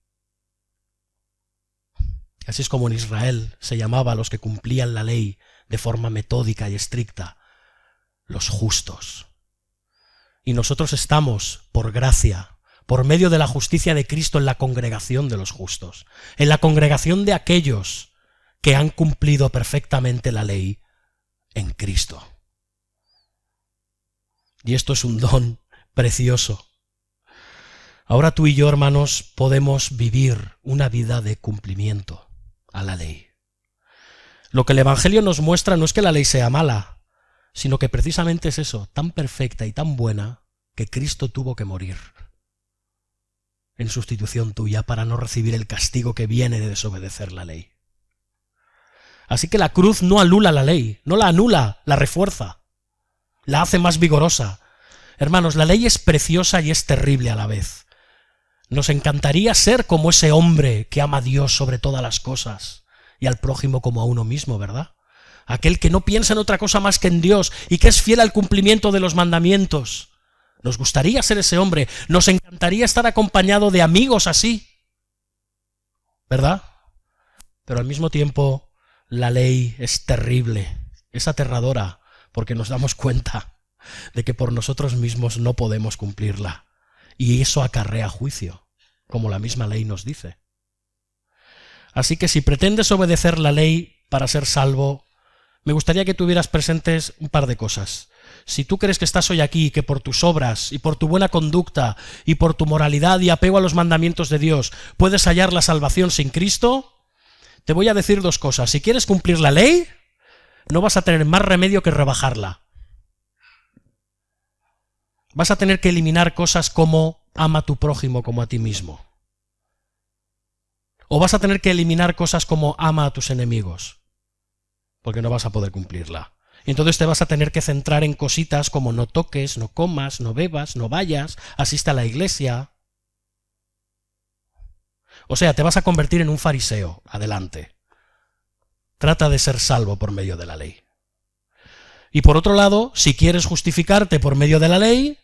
Así es como en Israel se llamaba a los que cumplían la ley de forma metódica y estricta, los justos. Y nosotros estamos, por gracia, por medio de la justicia de Cristo, en la congregación de los justos, en la congregación de aquellos que han cumplido perfectamente la ley en Cristo. Y esto es un don precioso. Ahora tú y yo, hermanos, podemos vivir una vida de cumplimiento a la ley. Lo que el Evangelio nos muestra no es que la ley sea mala, sino que precisamente es eso, tan perfecta y tan buena, que Cristo tuvo que morir en sustitución tuya para no recibir el castigo que viene de desobedecer la ley. Así que la cruz no anula la ley, no la anula, la refuerza, la hace más vigorosa. Hermanos, la ley es preciosa y es terrible a la vez. Nos encantaría ser como ese hombre que ama a Dios sobre todas las cosas y al prójimo como a uno mismo, ¿verdad? aquel que no piensa en otra cosa más que en Dios y que es fiel al cumplimiento de los mandamientos. Nos gustaría ser ese hombre, nos encantaría estar acompañado de amigos así, ¿verdad? Pero al mismo tiempo la ley es terrible, es aterradora, porque nos damos cuenta de que por nosotros mismos no podemos cumplirla. Y eso acarrea juicio, como la misma ley nos dice. Así que si pretendes obedecer la ley para ser salvo, me gustaría que tuvieras presentes un par de cosas. Si tú crees que estás hoy aquí y que por tus obras y por tu buena conducta y por tu moralidad y apego a los mandamientos de Dios puedes hallar la salvación sin Cristo, te voy a decir dos cosas. Si quieres cumplir la ley, no vas a tener más remedio que rebajarla. Vas a tener que eliminar cosas como ama a tu prójimo como a ti mismo. O vas a tener que eliminar cosas como ama a tus enemigos, porque no vas a poder cumplirla. Y entonces te vas a tener que centrar en cositas como no toques, no comas, no bebas, no vayas, asiste a la iglesia. O sea, te vas a convertir en un fariseo. Adelante. Trata de ser salvo por medio de la ley. Y por otro lado, si quieres justificarte por medio de la ley,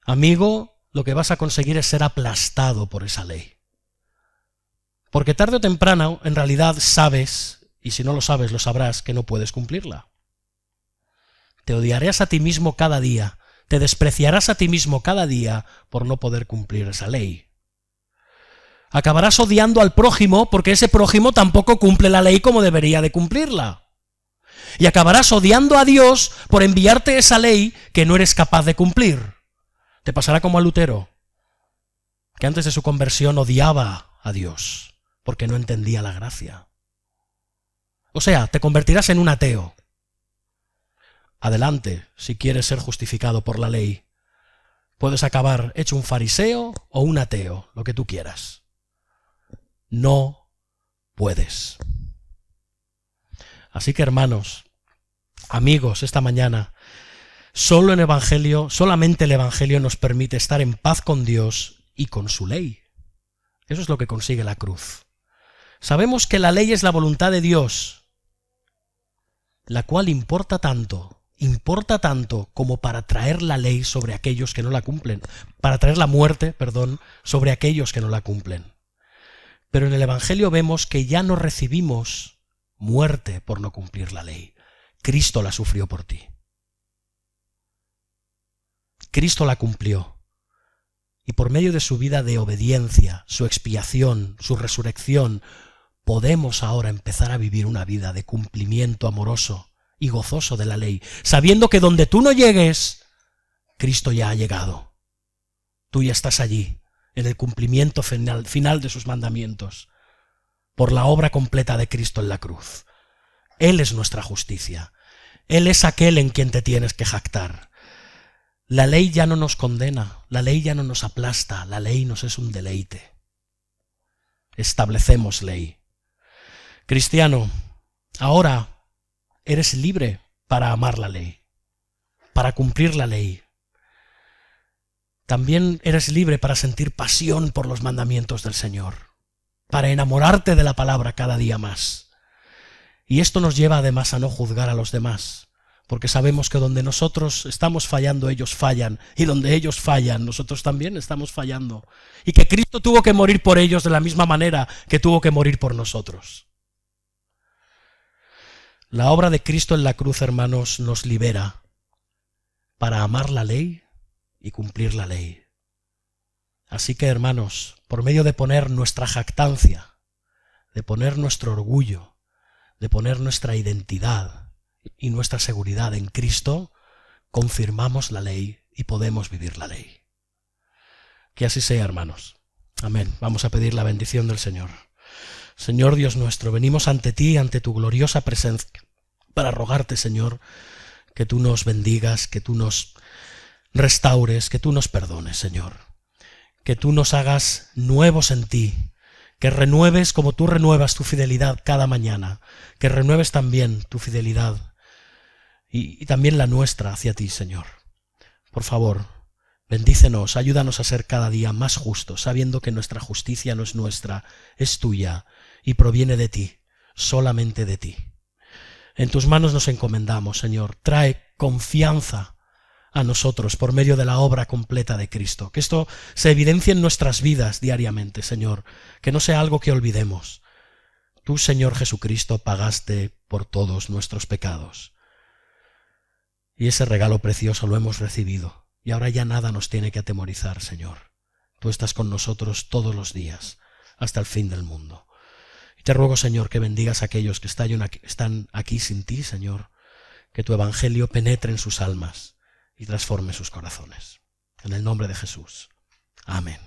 amigo, lo que vas a conseguir es ser aplastado por esa ley. Porque tarde o temprano, en realidad sabes, y si no lo sabes, lo sabrás, que no puedes cumplirla. Te odiarás a ti mismo cada día, te despreciarás a ti mismo cada día por no poder cumplir esa ley. Acabarás odiando al prójimo porque ese prójimo tampoco cumple la ley como debería de cumplirla. Y acabarás odiando a Dios por enviarte esa ley que no eres capaz de cumplir. Te pasará como a Lutero, que antes de su conversión odiaba a Dios porque no entendía la gracia. O sea, te convertirás en un ateo. Adelante, si quieres ser justificado por la ley. Puedes acabar hecho un fariseo o un ateo, lo que tú quieras. No puedes. Así que, hermanos, amigos, esta mañana, solamente el Evangelio nos permite estar en paz con Dios y con su ley. Eso es lo que consigue la cruz. Sabemos que la ley es la voluntad de Dios, la cual importa tanto como para traer la ley sobre aquellos que no la cumplen, para traer la muerte, sobre aquellos que no la cumplen. Pero en el Evangelio vemos que ya no recibimos muerte por no cumplir la ley. Cristo la sufrió por ti. Cristo la cumplió. Y por medio de su vida de obediencia, su expiación, su resurrección, podemos ahora empezar a vivir una vida de cumplimiento amoroso y gozoso de la ley, sabiendo que donde tú no llegues, Cristo ya ha llegado. Tú ya estás allí, en el cumplimiento final de sus mandamientos, por la obra completa de Cristo en la cruz. Él es nuestra justicia. Él es aquel en quien te tienes que jactar. La ley ya no nos condena, la ley ya no nos aplasta, la ley nos es un deleite. Establecemos ley. Cristiano, ahora eres libre para amar la ley, para cumplir la ley. También eres libre para sentir pasión por los mandamientos del Señor, para enamorarte de la palabra cada día más. Y esto nos lleva además a no juzgar a los demás, porque sabemos que donde nosotros estamos fallando, ellos fallan, y donde ellos fallan, nosotros también estamos fallando. Y que Cristo tuvo que morir por ellos de la misma manera que tuvo que morir por nosotros. La obra de Cristo en la cruz, hermanos, nos libera para amar la ley y cumplir la ley. Así que, hermanos, por medio de poner nuestra jactancia, de poner nuestro orgullo, de poner nuestra identidad y nuestra seguridad en Cristo, confirmamos la ley y podemos vivir la ley. Que así sea, hermanos. Amén. Vamos a pedir la bendición del Señor. Señor Dios nuestro, venimos ante ti, ante tu gloriosa presencia, para rogarte, Señor, que tú nos bendigas, que tú nos restaures, que tú nos perdones, Señor. Que tú nos hagas nuevos en ti, que renueves como tú renuevas tu fidelidad cada mañana, que renueves también tu fidelidad y también la nuestra hacia ti, Señor. Por favor, bendícenos, ayúdanos a ser cada día más justos, sabiendo que nuestra justicia no es nuestra, es tuya y proviene de ti, solamente de ti. En tus manos nos encomendamos, Señor. Trae confianza a nosotros por medio de la obra completa de Cristo. Que esto se evidencie en nuestras vidas diariamente, Señor. Que no sea algo que olvidemos. Tú, Señor Jesucristo, pagaste por todos nuestros pecados. Y ese regalo precioso lo hemos recibido. Y ahora ya nada nos tiene que atemorizar, Señor. Tú estás con nosotros todos los días, hasta el fin del mundo. Y te ruego, Señor, que bendigas a aquellos que están aquí sin ti, Señor. Que tu evangelio penetre en sus almas y transforme sus corazones. En el nombre de Jesús. Amén.